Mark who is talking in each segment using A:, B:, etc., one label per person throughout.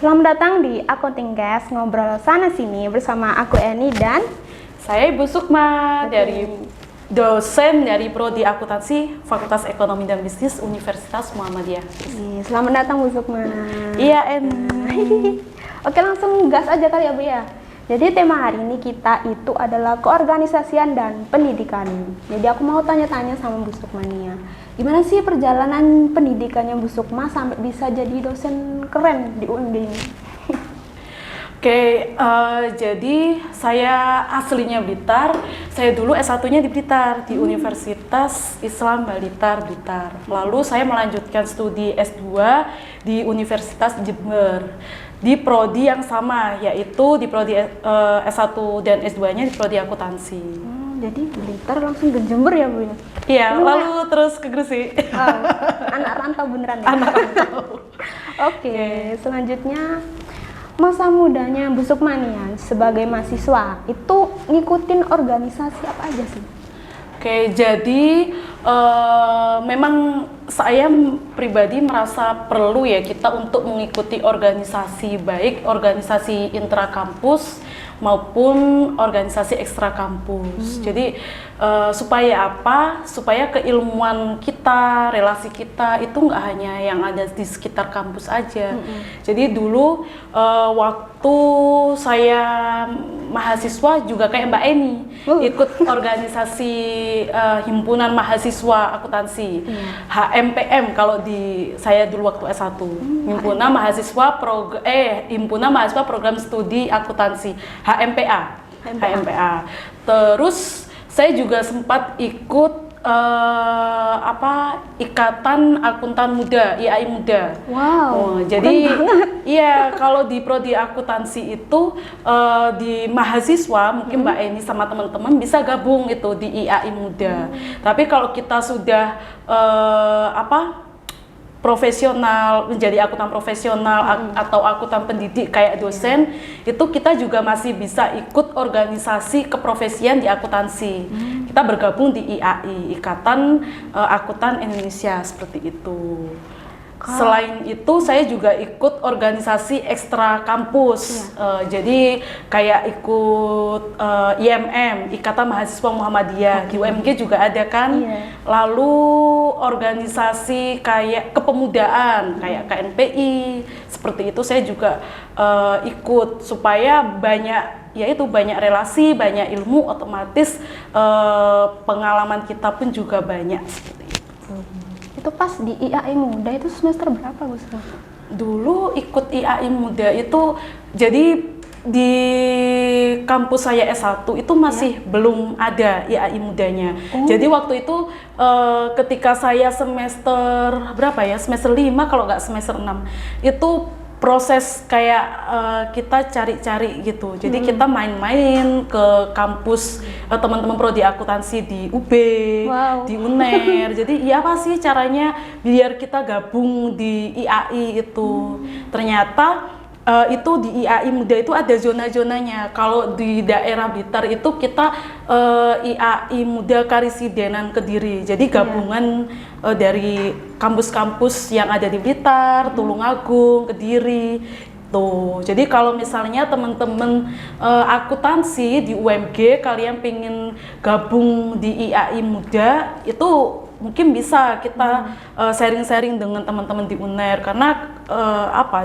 A: Selamat datang di Accounting Cast, ngobrol sana sini bersama aku Eni dan
B: saya Ibu Sukma dari dosen dari Prodi Akuntansi Fakultas Ekonomi dan Bisnis Universitas Muhammadiyah.
A: Selamat datang Bu Sukma.
B: Iya, En.
A: Oke, langsung gas aja kali ya Bu ya. Jadi tema hari ini kita itu adalah keorganisasian dan pendidikan. Jadi aku mau tanya-tanya sama Bu Sukma nih ya. Gimana sih perjalanan pendidikannya Bu Sukma sampai bisa jadi dosen keren di UMD ini?
B: Oke, jadi saya aslinya Blitar. Saya dulu S1-nya di Blitar, di Universitas Islam Blitar. Lalu saya melanjutkan studi S2 di Universitas Jember. Di prodi yang sama, yaitu di prodi S1 dan S2-nya di prodi akuntansi.
A: Jadi Blitar langsung ke Jember ya Bu ya?
B: Iya, lalu terus ke Gresik.
A: Anak rantau beneran ya?
B: Anak rantau.
A: Oke, selanjutnya masa mudanya Bu Sukma nih ya, sebagai mahasiswa itu ngikutin organisasi apa aja sih?
B: Oke, jadi memang saya pribadi merasa perlu ya kita untuk mengikuti organisasi, baik organisasi intrakampus maupun organisasi ekstra kampus. Jadi supaya apa? Supaya keilmuan kita, relasi kita itu nggak hanya yang ada di sekitar kampus aja. Jadi dulu waktu saya mahasiswa juga kayak Mbak Eni ikut organisasi himpunan mahasiswa akuntansi, HMPM kalau di saya dulu waktu S1. Himpunan mahasiswa program studi akuntansi, HMPA. Terus saya juga sempat ikut Ikatan Akuntan Muda, IAI Muda.
A: Wow.
B: Jadi iya, kalau di prodi akuntansi itu di mahasiswa mungkin Mbak Eni sama teman-teman bisa gabung itu di IAI Muda. Tapi kalau kita sudah profesional, menjadi akuntan profesional atau akuntan pendidik kayak dosen, itu kita juga masih bisa ikut organisasi keprofesian di akuntansi. Kita bergabung di IAI, Ikatan Akuntan Indonesia, seperti itu. Selain itu saya juga ikut organisasi ekstra kampus, jadi kayak ikut IMM, Ikatan Mahasiswa Muhammadiyah, di UMG juga ada kan. Lalu organisasi kayak kepemudaan, kayak KNPI, seperti itu saya juga ikut supaya banyak relasi, banyak ilmu, otomatis pengalaman kita pun juga banyak seperti itu.
A: Itu pas di IAI Muda itu semester berapa Bu Sukma?
B: Dulu ikut IAI Muda itu, jadi di kampus saya S1 itu masih belum ada IAI Mudanya. Jadi waktu itu ketika saya semester berapa ya, semester 5 kalau nggak semester 6, itu proses kayak kita cari-cari gitu. Jadi kita main-main ke kampus teman-teman prodi akuntansi di UB, di UNER. Jadi ya apa sih caranya biar kita gabung di IAI itu. Ternyata itu di IAI Muda itu ada zona-zonanya. Kalau di daerah Blitar itu kita IAI Muda Karisidenan Kediri. Jadi gabungan dari kampus-kampus yang ada di Blitar, Tulungagung, Kediri. Tuh. Jadi kalau misalnya teman-teman akuntansi di UMG kalian pengen gabung di IAI Muda, itu mungkin bisa kita sharing-sharing dengan teman-teman di UNER karena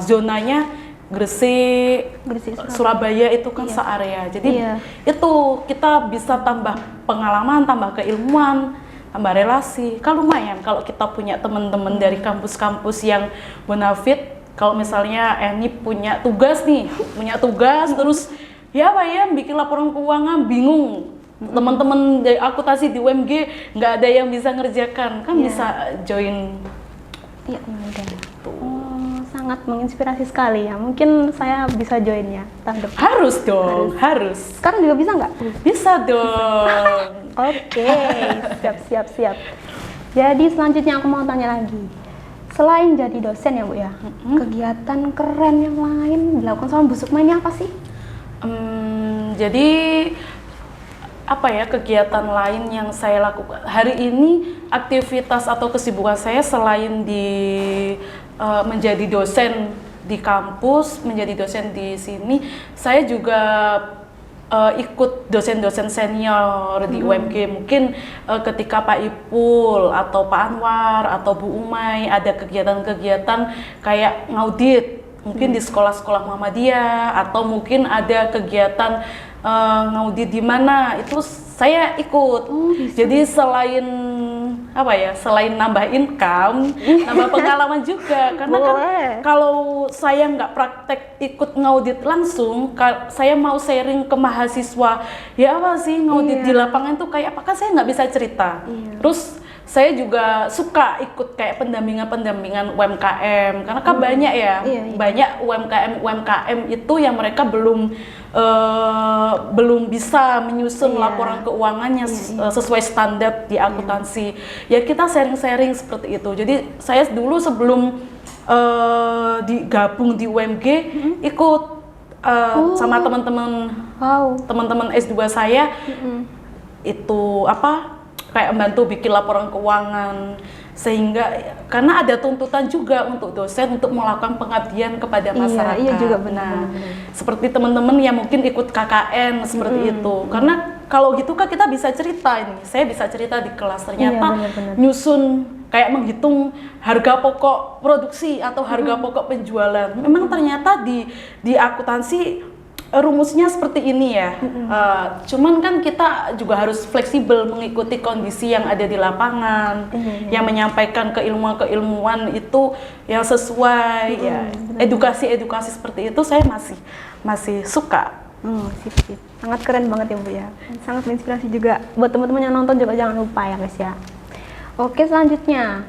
B: zonanya Gresik, Surabaya itu kan searea. Jadi itu kita bisa tambah pengalaman, tambah keilmuan, tambah relasi. Kan lumayan kalau kita punya teman-teman dari kampus-kampus yang bonafit. Kalau misalnya Eni punya tugas terus ya Pak ya bikin laporan keuangan bingung. Teman-teman dari akuntansi di UMG nggak ada yang bisa ngerjakan, kan bisa join.
A: Iya, sangat menginspirasi sekali ya. Mungkin saya bisa join ya tahun depan.
B: Harus dong, harus.
A: Sekarang juga bisa nggak?
B: Bisa dong.
A: Oke, siap. Jadi selanjutnya aku mau tanya lagi. Selain jadi dosen ya Bu ya, kegiatan keren yang lain dilakukan sama Bu Sukma ini apa sih?
B: Jadi kegiatan lain yang saya lakukan hari ini, aktivitas atau kesibukan saya selain di menjadi dosen di kampus menjadi dosen di sini, saya juga ikut dosen-dosen senior di UMG. Mungkin ketika Pak Ipul atau Pak Anwar atau Bu Umay ada kegiatan-kegiatan kayak ngaudit, mungkin di sekolah-sekolah Muhammadiyah, atau mungkin ada kegiatan ngaudit di mana, itu saya ikut. Jadi selain selain nambah income, nambah pengalaman juga. Karena kan kalau saya nggak praktek ikut ngaudit langsung, saya mau sharing ke mahasiswa, ya apa sih ngaudit di lapangan tuh kayak apa, kan saya nggak bisa cerita. Terus saya juga suka ikut kayak pendampingan UMKM, karena kan banyak ya, banyak UMKM itu yang mereka belum bisa menyusun laporan keuangannya sesuai standar di akuntansi. Ya kita sharing-sharing seperti itu. Jadi saya dulu sebelum digabung di UMG ikut sama teman-teman S2 saya itu kayak membantu bikin laporan keuangan, sehingga karena ada tuntutan juga untuk dosen untuk melakukan pengabdian kepada masyarakat.
A: Iya juga benar.
B: Seperti teman-teman yang mungkin ikut KKN seperti itu. Karena kalau gitu kan kita bisa cerita ini. Saya bisa cerita di kelas, ternyata nyusun kayak menghitung harga pokok produksi atau harga pokok penjualan. Memang ternyata di akuntansi rumusnya seperti ini ya. Cuman kan kita juga harus fleksibel mengikuti kondisi yang ada di lapangan, yang menyampaikan keilmuan itu yang sesuai. Ya, edukasi seperti itu saya masih suka.
A: Sip. Sangat keren banget ya Bu ya. Sangat menginspirasi juga buat teman-teman yang nonton, juga jangan lupa ya guys ya. Oke, selanjutnya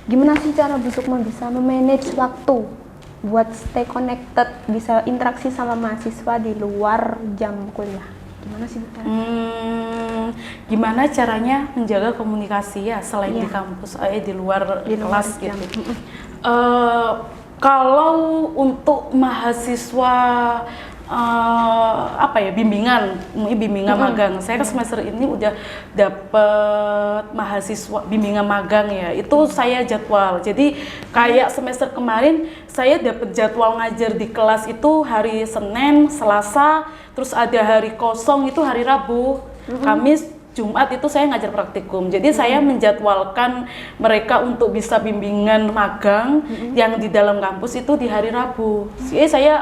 A: gimana sih cara Bu Sukma bisa memanage waktu buat stay connected, bisa interaksi sama mahasiswa di luar jam kuliah? Gimana sih Bu?
B: Gimana caranya menjaga komunikasi ya selain di kampus, di luar kelas gitu. Kalau untuk mahasiswa bimbingan magang. Saya ke semester ini udah dapet mahasiswa bimbingan magang ya. Itu saya jadwal. Jadi kayak semester kemarin saya dapet jadwal ngajar di kelas itu hari Senin, Selasa, terus ada hari kosong itu hari Rabu, Kamis, Jumat itu saya ngajar praktikum. Jadi saya menjadwalkan mereka untuk bisa bimbingan magang yang di dalam kampus itu di hari Rabu. Jadi saya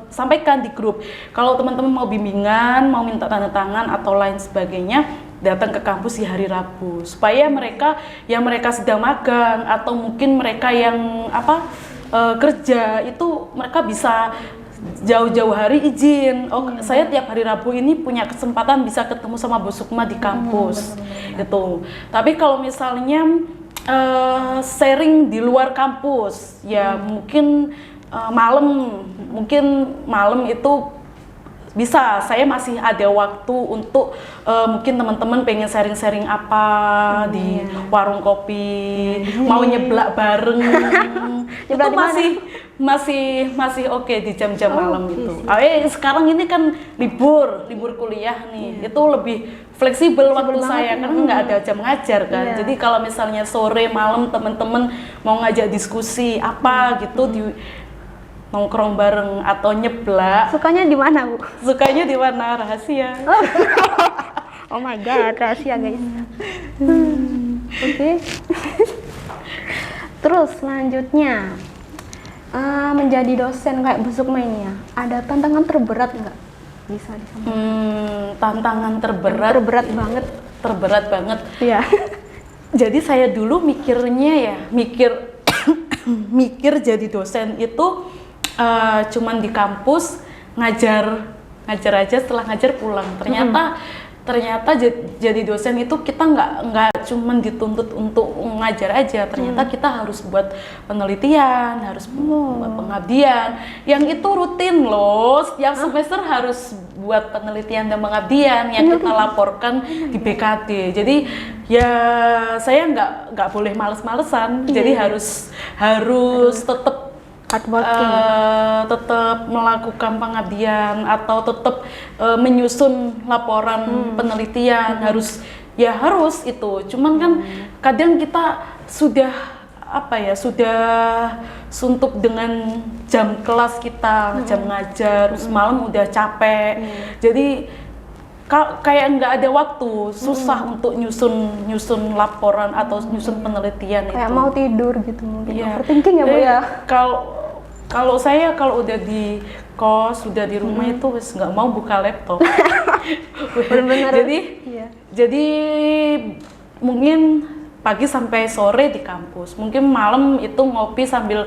B: sampaikan di grup, kalau teman-teman mau bimbingan, mau minta tanda tangan atau lain sebagainya, datang ke kampus di hari Rabu, supaya mereka sedang magang atau mungkin mereka yang kerja itu mereka bisa jauh-jauh hari izin. Saya tiap hari Rabu ini punya kesempatan bisa ketemu sama Bu Sukma di kampus gitu. Tapi kalau misalnya sharing di luar kampus ya mungkin malam itu bisa, saya masih ada waktu untuk mungkin teman-teman pengen sharing-sharing apa di warung kopi, mau nyeblak bareng. Itu masih oke di jam-jam malam itu. Sekarang ini kan libur kuliah nih, itu lebih fleksibel waktu saya karena nggak ada jam ngajar kan. Jadi kalau misalnya sore malam teman-teman mau ngajak diskusi apa gitu di nongkrong bareng atau nyeblak.
A: Sukanya di mana Bu?
B: Sukanya di mana? Rahasia.
A: Oh my god, rahasia guys. Oke. Terus selanjutnya menjadi dosen kayak Bu Sukma ini ya, ada tantangan terberat nggak? Bisa disampaikan.
B: Tantangan terberat
A: banget.
B: Terberat banget.
A: Iya.
B: Jadi saya dulu mikirnya ya, mikir jadi dosen itu cuman di kampus ngajar aja, setelah ngajar pulang. Ternyata jadi dosen itu kita nggak cuman dituntut untuk ngajar aja. Ternyata kita harus buat penelitian, harus buat pengabdian. Yang itu rutin loh. Setiap semester harus buat penelitian dan pengabdian yang kita laporkan di BKD. Jadi ya saya nggak boleh males-malesan. Jadi harus tetap tetap melakukan pengabdian atau tetap menyusun laporan penelitian, harus itu. Cuman kan kadang kita sudah apa ya, sudah suntuk dengan jam kelas kita, jam ngajar, terus malam udah capek. Jadi kayak nggak ada waktu, susah untuk nyusun laporan atau nyusun penelitian
A: Kayak
B: itu.
A: mau tidur gitu mungkin.
B: Iya.
A: Overthinking ya Bu
B: Jadi,
A: ya.
B: Kalau saya kalau udah di kos, sudah di rumah itu wis nggak mau buka laptop.
A: Benar-benar.
B: Jadi
A: Iya.
B: mungkin pagi sampai sore di kampus. Mungkin malam itu ngopi sambil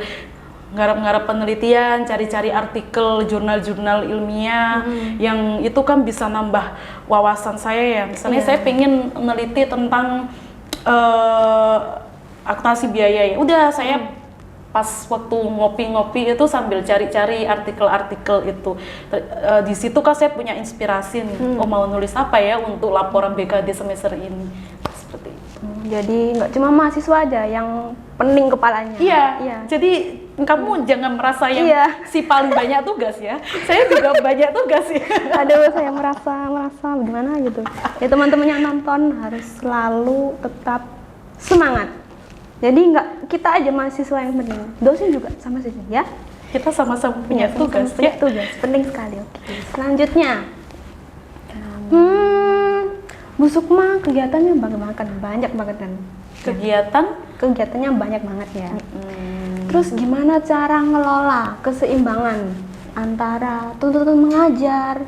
B: ngarap-ngarap penelitian, cari-cari artikel, jurnal-jurnal ilmiah yang itu kan bisa nambah wawasan saya ya. Misalnya
A: Iya.
B: saya pengen meneliti tentang akuntansi biaya ya. Udah saya pas waktu ngopi-ngopi itu sambil cari-cari artikel-artikel itu. Di situ kan saya punya inspirasi nih. Oh, mau nulis apa ya untuk laporan BKD semester ini. Seperti itu.
A: Jadi nggak cuma mahasiswa aja yang pening kepalanya.
B: Iya. Jadi kamu jangan merasa yang
A: Iya.
B: si paling banyak tugas ya. Saya juga banyak tugas ya.
A: Aduh, saya merasa bagaimana gitu. Ya teman-teman yang nonton harus selalu tetap semangat. Jadi nggak kita aja mahasiswa yang penting, dosen juga sama saja ya.
B: Kita sama-sama punya tugas
A: punya
B: ya.
A: tugas penting sekali. Oke. Selanjutnya, Bu Sukma kegiatannya banyak banget kan? Kegiatannya banyak banget ya. Terus gimana cara ngelola keseimbangan antara tuntutan mengajar,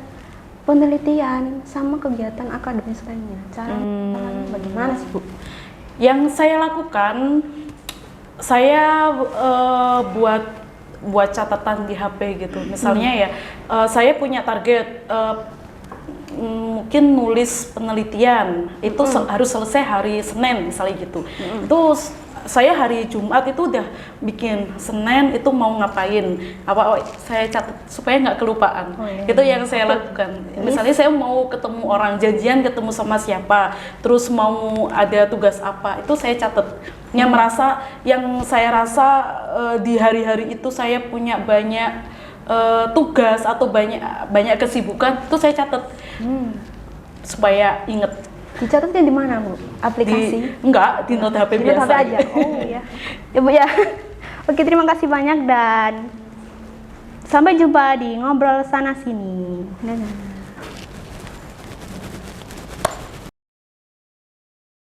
A: penelitian, sama kegiatan akademis lainnya? Cara ngelolanya bagaimana sih Bu?
B: Yang saya lakukan, saya buat catatan di HP gitu. Misalnya ya, saya punya target mungkin nulis penelitian itu harus selesai hari Senin misalnya gitu. Itu saya hari Jumat itu udah bikin, Senin itu mau ngapain, saya catat supaya nggak kelupaan. Itu yang saya lakukan. Misalnya saya mau ketemu orang, janjian ketemu sama siapa, terus mau ada tugas apa, itu saya catat. Yang saya rasa di hari-hari itu saya punya banyak tugas atau banyak kesibukan, itu saya catat supaya inget.
A: Dicatatnya di mana Bu? Aplikasi?
B: Enggak, di note HP
A: Di note
B: biasa.
A: HP aja. Oh ya. Ya Bu ya. Oke, terima kasih banyak dan sampai jumpa di ngobrol sana sini. Dadah.